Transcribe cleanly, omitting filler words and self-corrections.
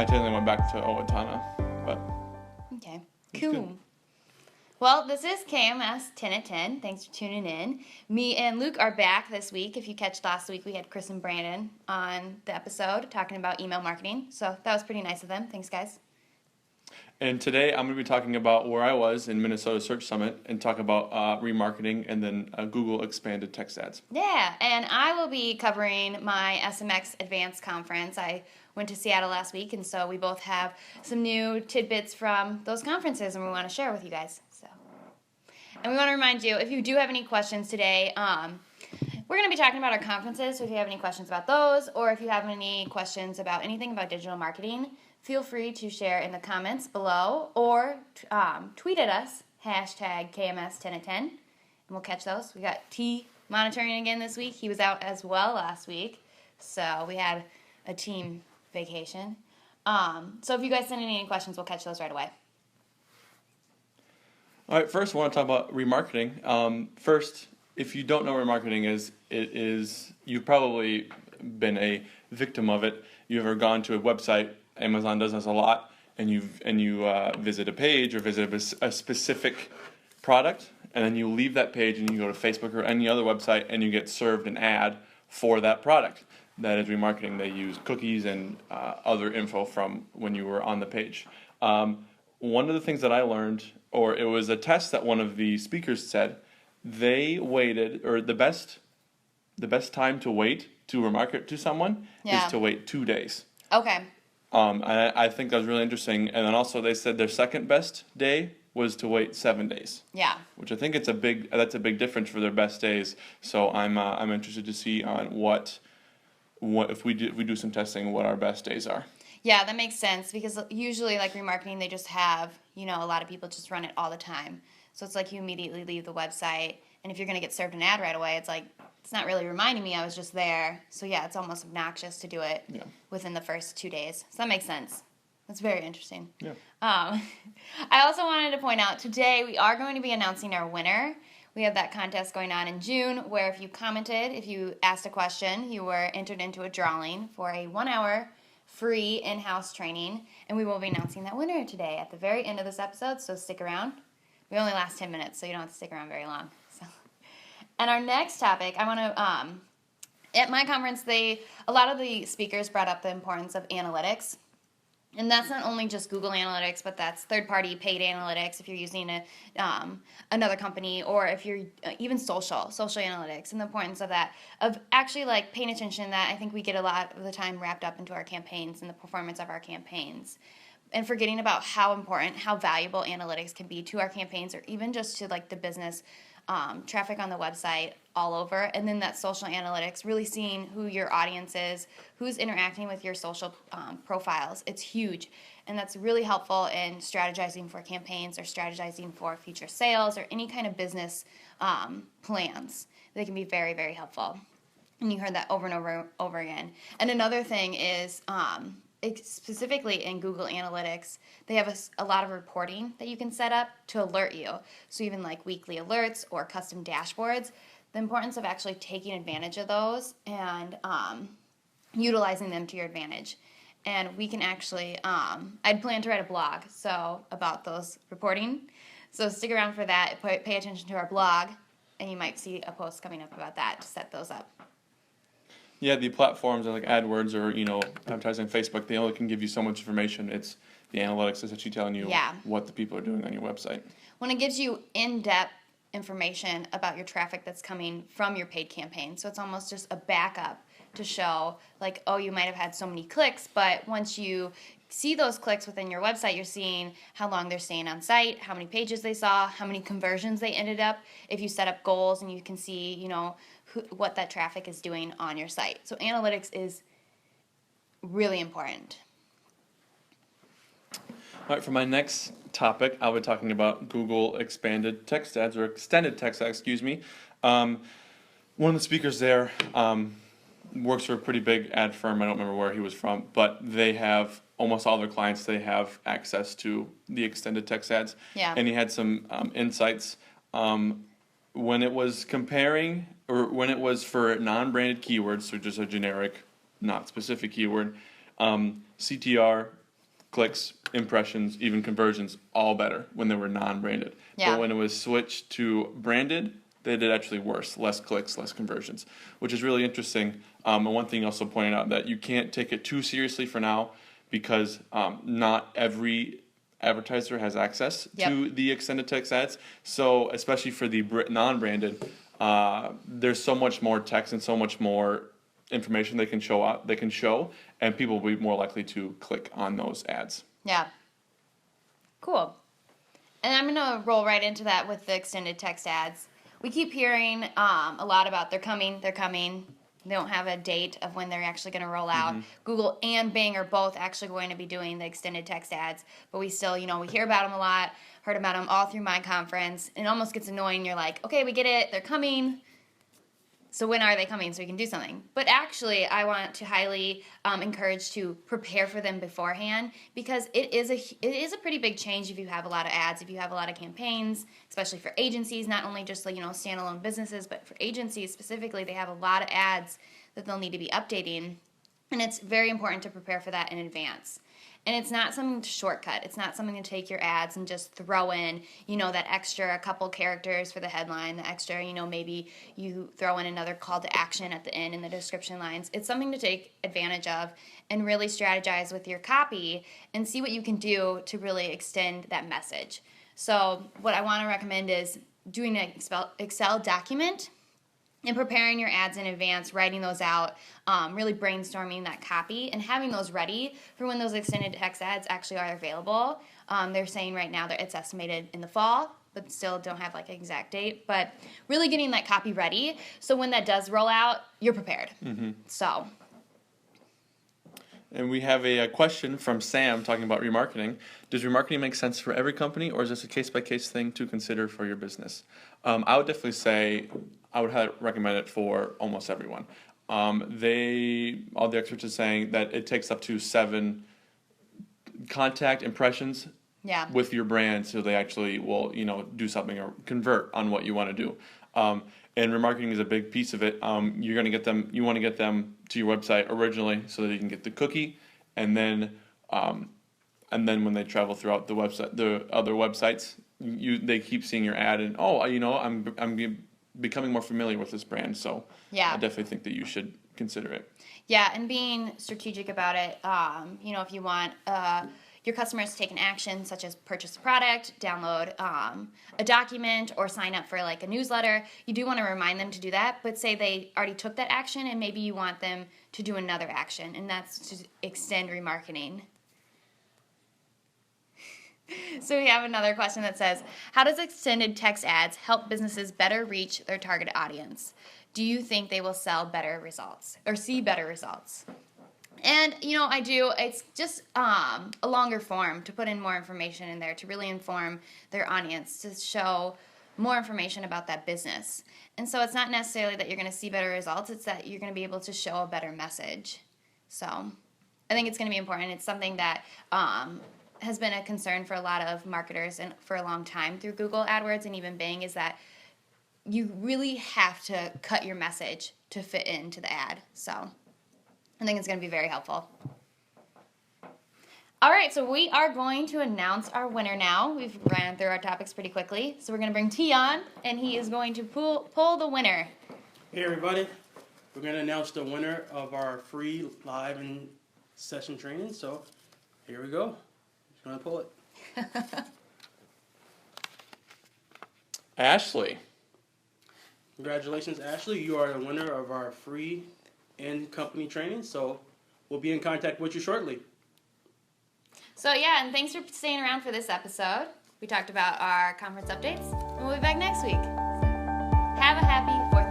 technically went back to Owatonna, but Okay, it's cool. good. Well, this is KMS 10 at 10. Thanks for tuning in. Me and Luke are back this week. If you catch last week, we had Chris and Brandon on the episode talking about email marketing. So that was pretty nice of them. Thanks, guys. And today I'm going to be talking about where I was in Minnesota Search Summit and talk about remarketing and then Google expanded text ads. Yeah, and I will be covering my SMX Advanced Conference. I went to Seattle last week, and so we both have some new tidbits from those conferences, and we want to share with you guys. And we want to remind you, if you do have any questions today, we're going to be talking about our conferences, so if you have any questions about those, or if you have any questions about anything about digital marketing, feel free to share in the comments below, or tweet at us, hashtag KMS10at10, and we'll catch those. We got T monitoring again this week. He was out as well last week, so we had a team vacation. So if you guys send in any questions, we'll catch those right away. All right, first I want to talk about remarketing. First, if you don't know what remarketing is, you've probably been a victim of it. You've ever gone to a website, Amazon does this a lot, and you visit a page or visit a specific product, and then you leave that page and you go to Facebook or any other website and you get served an ad for that product. That is remarketing. They use cookies and other info from when you were on the page. One of the things that I learned, or it was a test that one of the speakers said, they waited, or the best time to wait to remarket to someone is to wait 2 days. Okay. I think that was really interesting. And then also they said their second best day was to wait 7 days. Yeah. Which I think that's a big difference for their best days. So I'm interested to see on what if we do some testing, what our best days are. Yeah, that makes sense, because usually, like, remarketing, they just have, a lot of people just run it all the time. So it's like you immediately leave the website, and if you're going to get served an ad right away, it's like, it's not really reminding me I was just there. So yeah, it's almost obnoxious to do it within the first 2 days. So that makes sense. That's very interesting. Yeah. I also wanted to point out, today we are going to be announcing our winner. We have that contest going on in June, where if you commented, if you asked a question, you were entered into a drawing for a 1-hour free in-house training, and we will be announcing that winner today at the very end of this episode, so stick around. We only last 10 minutes, so you don't have to stick around very long. So. And our next topic, I want to, at my conference, a lot of the speakers brought up the importance of analytics. And that's not only just Google Analytics, but that's third-party paid analytics if you're using another company, or if you're even social analytics, and the importance of that, of actually like paying attention. That I think we get a lot of the time wrapped up into our campaigns and the performance of our campaigns, and forgetting about how important, how valuable analytics can be to our campaigns, or even just to like the business traffic on the website all over. And then that social analytics, really seeing who your audience is, who's interacting with your social profiles. It's huge, and that's really helpful in strategizing for campaigns or strategizing for future sales or any kind of business plans. They can be very, very helpful, and you heard that over and over again. And another thing is specifically in Google Analytics, they have a lot of reporting that you can set up to alert you. So even like weekly alerts or custom dashboards, the importance of actually taking advantage of those and utilizing them to your advantage. And we can actually, I'd plan to write a blog about those reporting. So stick around for that. Pay attention to our blog, and you might see a post coming up about that to set those up. Yeah, the platforms like AdWords or advertising on Facebook, they only can give you so much information. It's the analytics that's actually telling you what the people are doing on your website. When it gives you in-depth information about your traffic that's coming from your paid campaign, so it's almost just a backup to show like, oh, you might have had so many clicks, but once you see those clicks within your website, you're seeing how long they're staying on site, how many pages they saw, how many conversions they ended up. If you set up goals, and you can see, what that traffic is doing on your site. So analytics is really important. All right, for my next topic, I'll be talking about Google expanded text ads, or extended text ads, excuse me. One of the speakers there works for a pretty big ad firm. I don't remember where he was from, but they have almost all their clients, they have access to the extended text ads. Yeah. And he had some insights. When it was comparing, or when it was for non-branded keywords, so just a generic, not specific keyword, CTR clicks, impressions, even conversions, all better when they were non-branded. Yeah. But when it was switched to branded, they did actually worse. Less clicks, less conversions, which is really interesting. And one thing also pointed out that you can't take it too seriously for now because not every advertiser has access to the extended text ads. So especially for the non-branded, there's so much more text and so much more information they can show, and people will be more likely to click on those ads. Yeah. Cool. And I'm going to roll right into that with the extended text ads. We keep hearing a lot about they're coming. They don't have a date of when they're actually going to roll out. Google and Bing are both actually going to be doing the extended text ads, but we still, we hear about them a lot, heard about them all through my conference, and it almost gets annoying. You're like, okay, we get it, they're coming. So when are they coming so we can do something? But actually, I want to highly encourage to prepare for them beforehand because it is a pretty big change if you have a lot of ads, if you have a lot of campaigns, especially for agencies, not only just standalone businesses, but for agencies specifically, they have a lot of ads that they'll need to be updating, and it's very important to prepare for that in advance. And it's not something to shortcut. It's not something to take your ads and just throw in, that extra couple characters for the headline, the extra, maybe you throw in another call to action at the end in the description lines. It's something to take advantage of and really strategize with your copy and see what you can do to really extend that message. So what I want to recommend is doing an Excel document and preparing your ads in advance, writing those out, really brainstorming that copy, and having those ready for when those extended text ads actually are available. They're saying right now that it's estimated in the fall, but still don't have an exact date. But really getting that copy ready, so when that does roll out, you're prepared. So. And we have a question from Sam talking about remarketing. Does remarketing make sense for every company, or is this a case-by-case thing to consider for your business? I would definitely say I would recommend it for almost everyone. All the experts are saying that it takes up to 7 contact impressions with your brand, so they actually will do something or convert on what you want to do. And remarketing is a big piece of it. You want to get them to your website originally so that you can get the cookie, and then when they travel throughout the website, the other websites, they keep seeing your ad and I'm becoming more familiar with this brand. So I definitely think that you should consider it. Yeah, and being strategic about it. If you want your customers to take an action such as purchase a product, download a document, or sign up for a newsletter, you do want to remind them to do that, but say they already took that action and maybe you want them to do another action, and that's to extend remarketing. So we have another question that says, how does extended text ads help businesses better reach their target audience? Do you think they will sell better results or see better results? And, I do. It's just a longer form to put in more information in there to really inform their audience, to show more information about that business. And so it's not necessarily that you're going to see better results. It's that you're going to be able to show a better message. So I think it's going to be important. It's something that has been a concern for a lot of marketers and for a long time through Google AdWords and even Bing, is that you really have to cut your message to fit into the ad. So I think it's going to be very helpful. All right, so we are going to announce our winner now. We've ran through our topics pretty quickly. So we're going to bring T on, and he is going to pull the winner. Hey, everybody. We're going to announce the winner of our free live and session training. So here we go. Just going to pull it. Ashley. Congratulations, Ashley. You are the winner of our free in-company training. So we'll be in contact with you shortly. So yeah, and thanks for staying around for this episode. We talked about our conference updates, and we'll be back next week. Have a happy 4th